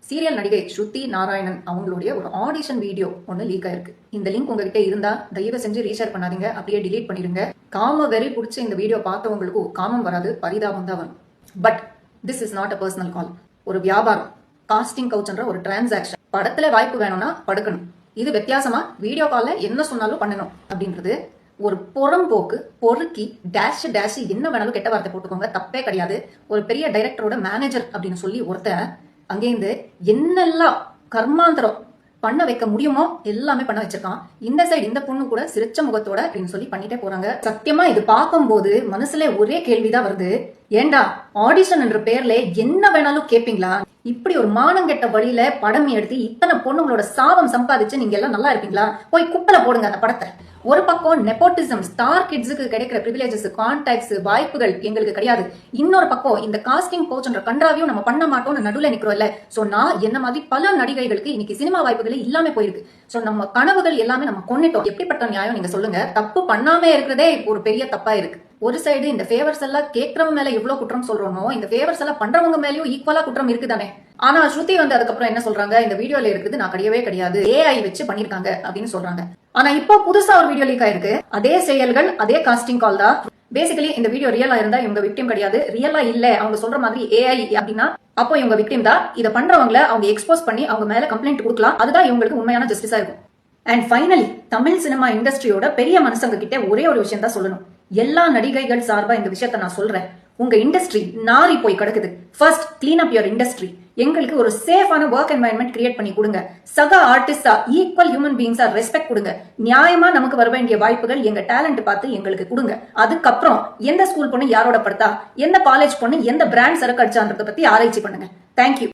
Serial நடிகை ஸ்ருதி நாராயணன் அவங்களுடைய ஒரு ஆடிஷன் வீடியோ ஒன்று லீக் ஆயிருக்கு. இந்த லிங்க் உங்ககிட்ட இருந்தா தயவு செஞ்சு ரீஷேர் பண்ணாதீங்க, அப்படியே டிலீட் பண்ணிடுங்க. காம வெறி பிடிச்ச இந்த வீடியோ பார்த்தவங்களுக்கும் காமம் வராது, பரிதாபம் தான் வரும். But this is not a personal call. ஒரு வியாபாரம், காஸ்டிங் கவுச்ன்ற ஒரு டிரான்சாக்ஷன். படத்துல வாய்ப்பு வேணும்னா படுக்கணும். இது வித்தியாசமா வீடியோ கால்ல என்ன சொன்னாலும் பண்ணணும் அப்படின்றது ஒரு புறம்போக்கு, பொறுக்கி டேஷ் டேஷ் என்ன வேணாலும் கெட்ட வார்த்தை போட்டுக்கோங்க, தப்பே கிடையாது. ஒரு பெரிய டைரக்டரோட மேனேஜர் அப்படின்னு சொல்லி ஒருத்தர் அங்கேருந்து என்னெல்லாம் கர்மாந்தரம் பண்ண வைக்க முடியுமோ எல்லாமே பண்ண வச்சிருக்கான். இந்த சைடு இந்த பொண்ணு கூட சிரிச்ச முகத்தோட அப்படின்னு சொல்லி பண்ணிட்டே போறாங்க. சத்தியமா இது பார்க்கும்போது மனசுல ஒரே கேள்விதான் வருது, ஏண்டா ஆடிஷன் என்ற பேர்ல என்ன வேணாலும் கேட்பீங்களா? இப்படி ஒரு மானங்கெட்ட வழியில படம் எடுத்து இத்தனை பொண்ணுங்களோட சாபம் சம்பாதிச்சு நீங்க எல்லாம் நல்லா இருப்பீங்களா? போய் குப்பையில போடுங்க அந்த படத்தை. ஒரு பக்கம் நெப்போட்டிசம், ஸ்டார் கிட்ஸுக்கு கிடைக்கிற பிரிவிலேஜஸ், கான்டாக்ட்ஸ், வாய்ப்புகள் எங்களுக்கு கிடையாது. இன்னொரு பக்கம் இந்த காஸ்டிங் கோச்ன்ற கன்றாவையும் நம்ம பண்ண மாட்டோம்னு நடுவில் நிக்கிறோம்ல. சோ நான் என்ன மாதிரி பல நடிகைகளுக்கு இன்னைக்கு சினிமா வாய்ப்புகளே இல்லாம போயிருக்கு. சோ நம்ம கனவுகள் எல்லாமே நம்ம கொண்டுட்டோம். எப்படிப்பட்ட நியாயம் நீங்க சொல்லுங்க? தப்பு பண்ணாம இருக்கிறதே ஒரு பெரிய தப்பா இருக்கு. ஒரு சைடு இந்த ஃபேவர்ஸ் எல்லாம் கேட்கறவங்க மேல எவ்வளவு குற்றம் சொல்றோமோ, இந்த ஃபேவர்ஸ் எல்லாம் பண்றவங்க மேலயும் ஈக்குவலா குற்றம் இருக்குதானே. ஆனா ஸ்ருதி அதுக்கப்புறம் என்ன சொல்றாங்க, இந்த வீடியோல இருக்குது நான் கிடையவே கிடையாது, ஏஐ வச்சு பண்ணிருக்காங்க அப்படின்னு சொல்றாங்க. ஆனா இப்போ புதுசா ஒரு வீடியோ லீக் ஆயிருக்கு. அதே செயல்கள், அதே காஸ்டிங் கால் தான். பேசிக்கலி இந்த வீடியோ ரியலா இருந்தா இவங்க விக்டிம் கிடையாது. ரியலா இல்ல அவங்க சொல்ற மாதிரி ஏஐ அப்படின்னா அப்போ இவங்க விக்டிம் தான். இதை பண்றவங்களை அவங்க எக்ஸ்போஸ் பண்ணி அவங்க மேல கம்ப்ளைண்ட் கொடுக்கலாம். அதுதான் இவங்களுக்கு உண்மையான ஜஸ்டிஸா இருக்கும். அண்ட் ஃபைனலி தமிழ் சினிமா இண்டஸ்ட்ரியோட பெரிய மனுஷங்க கிட்ட ஒரே ஒரு விஷயம் தான் சொல்லணும். எல்லா நடிகைகள் சார்பா இந்த விஷயத்த நான் சொல்றேன். உங்க இண்டஸ்ட்ரி நாரி போய் கிடக்குது. First clean up your industry. எங்களுக்கு ஒரு சேஃபான ஒர்க் என்வாயன்மெண்ட் கிரியேட் பண்ணி கொடுங்க. சக ஆர்டிஸ்டா, ஈக்குவல் ஹியூமன் பீயிங்ஸா ரெஸ்பெக்ட் கொடுங்க. நியாயமா நமக்கு வர வேண்டிய வாய்ப்புகள் எங்க டேலண்ட் பார்த்து எங்களுக்கு கொடுங்க. அதுக்கப்புறம் எந்த ஸ்கூல் பொண்ணு யாரோட படுத்தா, எந்த காலேஜ் பொண்ணு எந்த பிராண்ட் சரக்கு அடிச்சான்றத பத்தி ஆராய்ச்சி பண்ணுங்க. தேங்க்யூ.